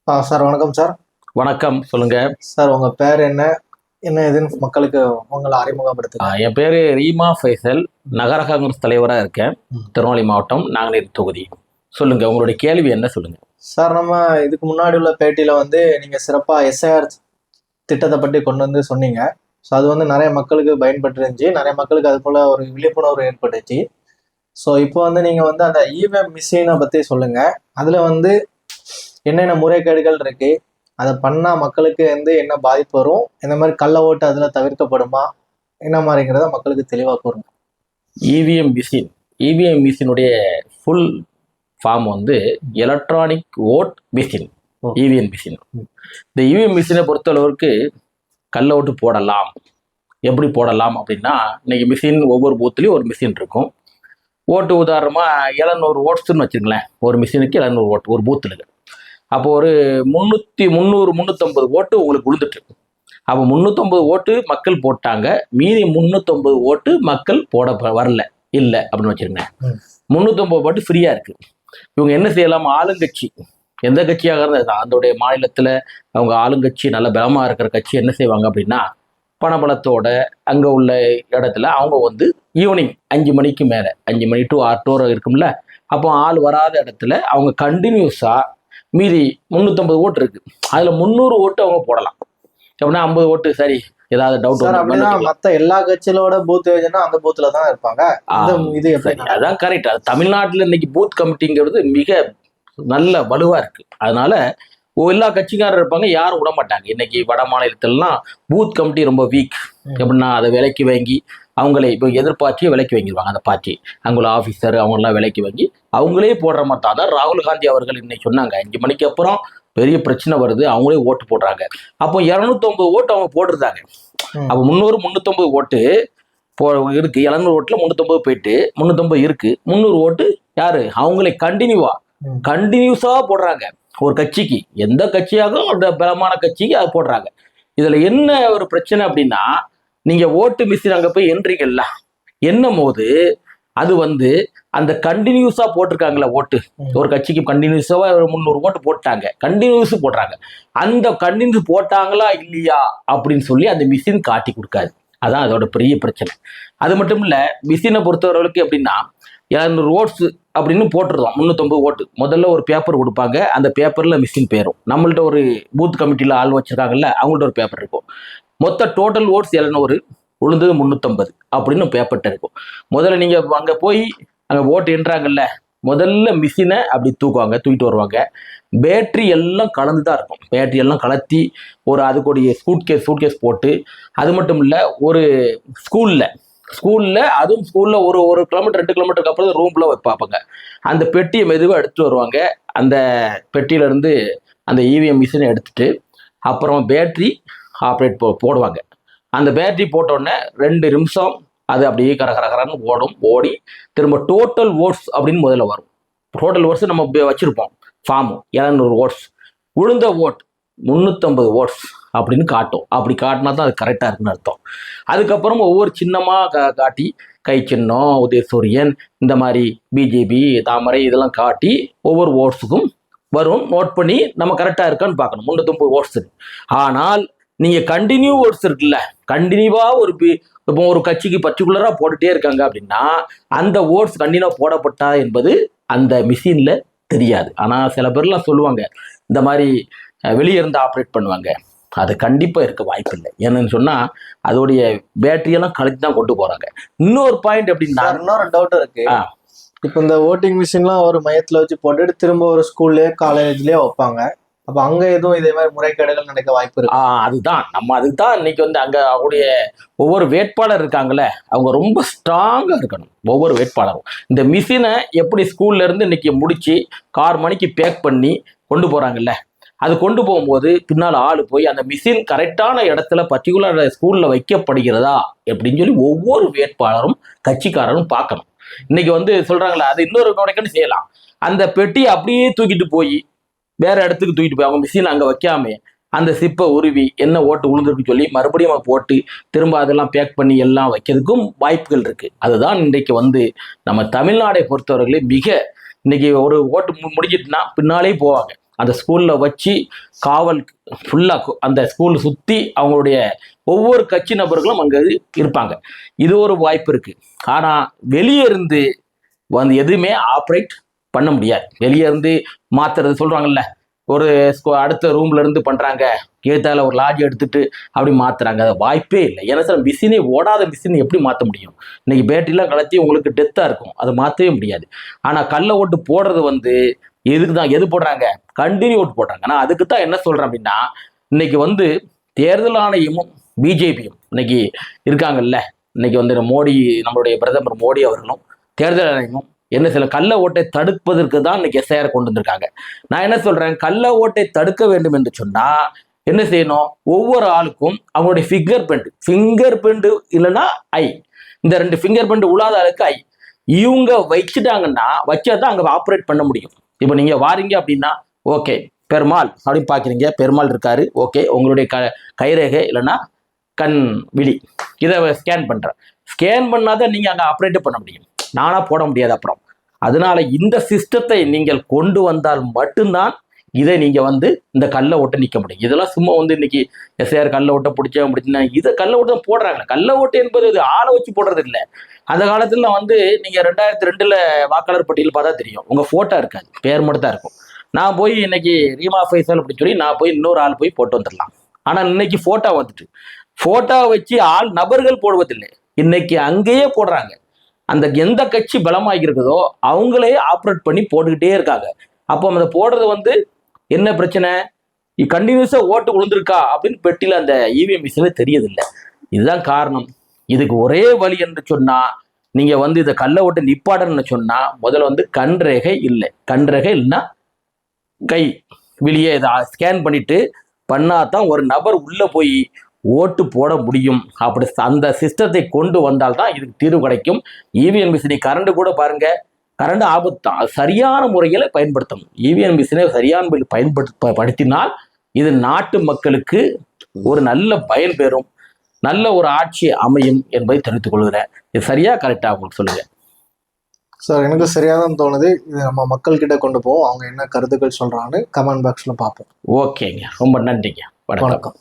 Sir வணக்கம் sir. வணக்கம், சொல்லுங்க. சார் உங்க பேர் என்ன, என்ன ஏதுன்னு மக்களுக்கு உங்களை அறிமுகப்படுத்துங்க. என் பேரு ரீமா ஃபைசல், நகர காங்கிரஸ் தலைவராக இருக்கேன், திருநெல்வேலி மாவட்டம் நாங்குநேரி தொகுதி. சொல்லுங்க, உங்களுடைய கேள்வி என்ன, சொல்லுங்க. சார், நம்ம இதுக்கு முன்னாடி உள்ள பேட்டியில நீங்க சிறப்பா எஸ்ஐஆர் திட்டத்தை பற்றி கொண்டு வந்து சொன்னீங்க. ஸோ அது நிறைய மக்களுக்கு பயன்பட்டு இருந்துச்சு, நிறைய மக்களுக்கு அது போல ஒரு விழிப்புணர்வு ஏற்பட்டுச்சு. ஸோ இப்போ நீங்க அந்த இவிஎம் மிஷினை பத்தி சொல்லுங்க. அதுல என்னென்ன முறைகேடுகள் இருக்கு, அதை பண்ணா மக்களுக்கு என்ன பாதிப்பு வரும், இந்த மாதிரி கள்ள ஓட்டு அதுல தவிர்க்கப்படுமா, என்ன மாதிரிங்கிறத மக்களுக்கு தெளிவாக கூறுங்க. இவிஎம் மிஷினுடைய full form electronic vote machine, EVM machine. இந்த இவிஎம் மிஷினை பொறுத்தளவுக்கு கள்ள ஓட்டு போடலாம். எப்படி போடலாம் அப்படின்னா, இன்னைக்கு மிஷின் ஒவ்வொரு பூத்துலேயும் ஒரு மிஷின் இருக்கும். ஓட்டு உதாரணமாக 700 ஓட்ஸ்ன்னு வச்சுருங்களேன். ஒரு மிஷினுக்கு 700 ஓட்டு ஒரு பூத்தில். அப்போ ஒரு 350 ஓட்டு உங்களுக்கு விழுந்துட்டு. அப்போ 350 ஓட்டு மக்கள் போட்டாங்க, மீதி 350 ஓட்டு மக்கள் போட வரல இல்லை அப்படின்னு வச்சுருங்க. 350 ஓட்டு ஃப்ரீயாக இருக்குது. இவங்க என்ன செய்யலாம், ஆளுங்கட்சி எந்த கட்சியாக இருந்தால் அதோடைய மாநிலத்தில் அவங்க ஆளுங்கட்சி நல்ல பலமாக இருக்கிற கட்சி என்ன செய்வாங்க அப்படின்னா, பணபலத்தோட அங்கே உள்ள இடத்துல அவங்க ஈவினிங் 5 மணிக்கு மேலே, 5 மணி டு 6 இருக்கும்ல, அப்போ ஆள் வராத இடத்துல அவங்க கண்டினியூஸாக மீதி 350 ஓட்டு இருக்கு, அதுல 300 ஓட்டு அவங்க போடலாம். அப்படின்னா 50 ஓட்டு சரி, ஏதாவது டவுட் மற்ற எல்லா கட்சிகளோட பூத் அந்த பூத்துல தான் இருப்பாங்க. அதான் கரெக்ட். அது தமிழ்நாட்டில் இன்னைக்கு பூத் கமிட்டிங்கிறது மிக நல்ல வலுவா இருக்கு. அதனால எல்லா கட்சிக்காரர் இருப்பாங்க, யாரும் விட மாட்டாங்க. இன்னைக்கு வட மாநிலத்திலலாம் பூத் கமிட்டி ரொம்ப வீக். எப்படின்னா அதை விலைக்கு வாங்கி அவங்களே இப்போ எதிர்பார்த்தியை விலைக்கு வாங்கிடுவாங்க. அந்த பார்ட்டி அங்குள்ள ஆஃபீஸர் அவங்களாம் விலைக்கு வாங்கி அவங்களே போடுற மாதிரி தான். ராகுல் காந்தி அவர்கள் இன்னைக்கு சொன்னாங்க, 5 மணிக்கு அப்புறம் பெரிய பிரச்சனை வருது, அவங்களே ஓட்டு போடுறாங்க. அப்போ 250 ஓட்டு அவங்க போட்டுருந்தாங்க. அப்போ 350 ஓட்டு இருக்கு. 700 ஓட்டுல 350 போயிட்டு 350 இருக்கு. 300 ஓட்டு யாரு, அவங்களே கண்டினியூஸா போடுறாங்க. ஒரு கட்சிக்கு, எந்த கட்சியாகவும் அந்த பலமான கட்சிக்கு அது போடுறாங்க. இதுல என்ன ஒரு பிரச்சனை அப்படின்னா, நீங்க ஓட்டு மிஷின் அங்க போய் எண்றீங்கல்ல, என்னும் போது அது அந்த கண்டினியூஸா போட்டிருக்காங்களா ஓட்டு, ஒரு கட்சிக்கு கண்டினியூஸா 300 ஓட்டு போட்டாங்க, கண்டினியூஸ் போடுறாங்க. அந்த கண்டினியூஸ் போட்டாங்களா இல்லையா அப்படின்னு சொல்லி அந்த மிஷின் காட்டி கொடுக்காது. அதான் அதோட பெரிய பிரச்சனை. அது மட்டும் இல்ல, மிஷினை பொறுத்தவரைக்கும் எப்படின்னா, 200 ஓட்ஸ் அப்படின்னு போட்டுருந்தோம். 350 ஓட்டு முதல்ல ஒரு பேப்பர் கொடுப்பாங்க, அந்த பேப்பர்ல மிஷின் பேரும். நம்மள்ட்ட ஒரு பூத் கமிட்டியில ஆள் வச்சிருக்காங்கல்ல, அவங்கள்ட்ட ஒரு பேப்பர் இருக்கும். மொத்த டோட்டல் ஓட்ஸ் 700, விழுந்தது 350 அப்படின்னு பேப்பர்ட்ட இருக்கும். முதல்ல நீங்க அங்க போய் அங்க ஓட்டு எண்றாங்கல்ல, முதல்ல மிஷினை அப்படி தூக்கிட்டு வருவாங்க. பேட்டரி எல்லாம் கலந்துதான் இருக்கும். பேட்டரி எல்லாம் கலத்தி ஒரு அதுக்குடைய சூட்கேஸ் போட்டு, அது மட்டும் இல்ல, ஒரு ஸ்கூல்ல அதுவும் ஸ்கூல்ல ஒரு கிலோமீட்டர் 2 கிலோமீட்டருக்கு அப்புறம் ரூம்ல வைப்பாங்க. அந்த பெட்டியை மெதுவாக எடுத்துட்டு வருவாங்க. அந்த பெட்டியில இருந்து அந்த இவிஎம் மிஷினை எடுத்துட்டு அப்புறம் பேட்டரி ஆப்ரேட் போடுவாங்க. அந்த பேட்டரி போட்டோடனே 2 நிமிஷம் அது அப்படியே கரகரன்னு ஓடி திரும்ப டோட்டல் ஓட்ஸ் அப்படின்னு முதல்ல வரும். டோட்டல் ஓட்ஸ் நம்ம வச்சிருப்போம் ஃபார்மு, 700 ஓட்ஸ். விழுந்த ஓட் 350 ஓட்ஸ் அப்படின்னு காட்டும். அப்படி காட்டினா தான் அது கரெக்டாக இருக்குன்னு அர்த்தம். அதுக்கப்புறம் ஒவ்வொரு சின்னமாக காட்டி, கை சின்னம், உதயசூரியன், இந்த மாதிரி பிஜேபி, தாமரை இதெல்லாம் காட்டி ஒவ்வொரு ஓட்ஸுக்கும் வரும். நோட் பண்ணி நம்ம கரெக்டாக இருக்கான்னு பார்க்கணும். 350 ஓட்ஸ் இருக்கு. ஆனால் நீங்கள் கண்டினியூ ஓட்ஸ் இருக்குல்ல, கண்டினியூவாக ஒரு கட்சிக்கு பர்டிகுலராக போட்டுகிட்டே இருக்காங்க அப்படின்னா, அந்த ஓட்ஸ் கண்டினியூவாக போடப்பட்டா என்பது அந்த மிஷினில் தெரியாது. ஆனால் சில பேர்லாம் சொல்லுவாங்க, இந்த மாதிரி வெளியே இருந்து ஆப்ரேட் பண்ணுவாங்க. அது கண்டிப்பாக இருக்க வாய்ப்பு இல்லை. என்னன்னு சொன்னால், அதோடைய பேட்டரியெல்லாம் கலத்தி தான் கொண்டு போகிறாங்க. இன்னொரு பாயிண்ட் எப்படின்னா, இன்னொரு டவுட் இருக்கு. இப்போ இந்த ஓட்டிங் மிஷின்லாம் ஒரு மையத்தில் வச்சு போட்டுட்டு திரும்ப ஒரு ஸ்கூல்லேயே காலேஜ்லேயே வைப்பாங்க. அப்போ அங்கே எதுவும் இதே மாதிரி முறைகேடுகள் நடக்க வாய்ப்பு இருக்கு? அதுதான் அதுதான் இன்னைக்கு அங்கே அவருடைய ஒவ்வொரு வேட்பாளர் இருக்காங்களே, அவங்க ரொம்ப ஸ்ட்ராங்காக இருக்கணும். ஒவ்வொரு வேட்பாளரும் இந்த மிஷினை எப்படி ஸ்கூல்ல இருந்து இன்னைக்கு முடிச்சு 6 மணிக்கு பேக் பண்ணி கொண்டு போறாங்கல்ல, அது கொண்டு போகும்போது பின்னால் ஆள் போய் அந்த மிஷின் கரெக்டான இடத்துல பர்டிகுலர் ஸ்கூல்ல வைக்கப்படுகிறதா அப்படின்னு சொல்லி ஒவ்வொரு வேட்பாளரும் கட்சிக்காரரும் பார்க்கணும். இன்னைக்கு சொல்றாங்களே, அது இன்னொரு கணக்குன்னு செய்யலாம். அந்த பெட்டியை அப்படியே தூக்கிட்டு போய் வேற இடத்துக்கு தூக்கிட்டு போய் அவங்க மிஷின் அங்கே வைக்காம அந்த சிப்பை உருவி என்ன ஓட்டு விழுந்துருக்கு சொல்லி மறுபடியும் போட்டு திரும்ப அதெல்லாம் பேக் பண்ணி எல்லாம் வைக்கிறதுக்கும் வாய்ப்புகள் இருக்கு. அதுதான் இன்றைக்கு நம்ம தமிழ்நாடை பொறுத்தவர்களே மிக இன்னைக்கு ஒரு ஓட்டு முடிஞ்சிட்டுனா பின்னாலே போவாங்க. அந்த ஸ்கூலில் வச்சு காவல் ஃபுல்லாக அந்த ஸ்கூல் சுற்றி அவங்களுடைய ஒவ்வொரு கட்சி நபர்களும் அங்கே இருப்பாங்க. இது ஒரு வாய்ப்பு இருக்குது. ஆனால் வெளியே இருந்து வந்து எதுவுமே ஆப்ரேட் பண்ண முடியாது. வெளியே இருந்து மாற்றுறது சொல்கிறாங்கல்ல, ஒரு அடுத்த ரூம்ல இருந்து பண்ணுறாங்க, கேட்டால ஒரு லாட்ஜ் எடுத்துட்டு அப்படி மாற்றுறாங்க. அது வாய்ப்பே இல்லை. ஏன்னா சார் மிஷினே ஓடாத மிஷின் எப்படி மாற்ற முடியும்? இன்னைக்கு பேட்டரிலாம் கலத்தி உங்களுக்கு டெத்தாக இருக்கும், அதை மாற்றவே முடியாது. ஆனால் கள்ள ஓட்டு போடுறது வந்து எதுக்கு தான் எது போடுறாங்க? கண்டினியூ ஓட்டு போடுறாங்க. நான் அதுக்கு தான் என்ன சொல்கிறேன் அப்படின்னா, இன்னைக்கு வந்து தேர்தல் ஆணையமும் பிஜேபியும் இன்னைக்கு இருக்காங்கல்ல, இன்னைக்கு வந்து மோடி, நம்மளுடைய பிரதமர் மோடி அவர்களும் தேர்தல் ஆணையமும் என்ன சில கள்ள ஓட்டை தடுப்பதற்கு தான் இன்னைக்கு எஸ்ஐஆர் கொண்டு வந்திருக்காங்க. நான் என்ன சொல்றேன், கள்ள ஓட்டை தடுக்க வேண்டும் என்று சொன்னா என்ன செய்யணும்? ஒவ்வொரு ஆளுக்கும் அவங்களுடைய ஃபிங்கர் பிரிண்ட் இல்லைன்னா ஐ, இந்த 2 ஃபிங்கர் பிரிண்ட் உலாத ஆளுக்கு ஐ இவங்க வச்சுட்டாங்கன்னா வச்சாதான் அங்க ஆப்ரேட் பண்ண முடியும். இப்போ நீங்க வாரீங்க அப்படின்னா ஓகே பெருமாள் அப்படின்னு பாக்குறீங்க, பெருமாள் இருக்காரு, ஓகே உங்களுடைய கைரேகை இல்லைன்னா கண் விழி இதை ஸ்கேன் பண்றேன். ஸ்கேன் பண்ணாதான் நீங்க அங்க ஆப்ரேட் பண்ண முடியும், நானா போட முடியாது. அப்புறம் அதனால இந்த சிஸ்டத்தை நீங்கள் கொண்டு வந்தால் மட்டும்தான் இதை நீங்க வந்து இந்த கள்ள ஓட்டை நிக்க முடியும். இதெல்லாம் சும்மா வந்து இன்னைக்கு எஸ்ஐஆர் கள்ள ஓட்டை பிடிச்சா இதை கள்ள ஓட்டை போடுறாங்க. கள்ள ஓட்டு என்பது இது ஆளை வச்சு போடுறது இல்லை. அந்த காலத்துல வந்து நீங்க 2002 வாக்காளர் பட்டியல் பார்த்தா தெரியும், உங்க போட்டோ இருக்காது, பேர் மட்டும் தான் இருக்கும். நான் போய் இன்னைக்கு ரீமா ஃபைசல் அப்படின்னு சொல்லி நான் போய் இன்னொரு ஆள் போய் போட்டு வந்துடலாம். ஆனா இன்னைக்கு போட்டோ வந்துட்டு போட்டோ வச்சு ஆள் நபர்கள் போடுவதில்லை, இன்னைக்கு அங்கேயே போடுறாங்க. அந்த எந்த கட்சி பலமாகி இருக்குதோ அவங்களே ஆப்ரேட் பண்ணி போட்டுக்கிட்டே இருக்காங்க. அப்போ அந்த போடுறது வந்து என்ன பிரச்சனை? கண்டினியூஸா ஓட்டு விழுந்திருக்கா அப்படின்னு பெட்டியில அந்த இவிஎம் மிஷின்ல தெரியதில்லை. இதுதான் காரணம். இதுக்கு ஒரே வழி என்று சொன்னா, நீங்க வந்து இதை கள்ள ஓட்டை நிப்பாடன்னு சொன்னா முதல்ல வந்து கண் ரேகை இல்லை, கண் ரேகை இல்லைன்னா கை வெளியே இதை ஸ்கேன் பண்ணிட்டு பண்ணாதான் ஒரு நபர் உள்ள போய் ஓட்டு போட முடியும். அப்படி அந்த சிஸ்டத்தை கொண்டு வந்தால்தான் இதுக்கு தீர்வு கிடைக்கும். இவிஎம் மிஷினை கரண்ட் கூட பாருங்க, கரண்ட் ஆபத்து தான், சரியான முறையில் பயன்படுத்தணும். இவிஎம் மிஷினை சரியான முறையில் பயன்படுத்தினால் இது நாட்டு மக்களுக்கு ஒரு நல்ல பயன் பெறும், நல்ல ஒரு ஆட்சி அமையும் என்பதை தெரிவித்துக் கொள்கிறேன். இது சரியா கரெக்டா உங்களுக்கு சொல்லுங்க சார். எனக்கு சரியாக தான் தோணுது. இது நம்ம மக்கள்கிட்ட கொண்டு போவோம், அவங்க என்ன கருத்துக்கள் சொல்றாங்கன்னு கமெண்ட் பாக்ஸ்ல பார்ப்போம். ஓகேங்க, ரொம்ப நன்றிங்க, வணக்கம்.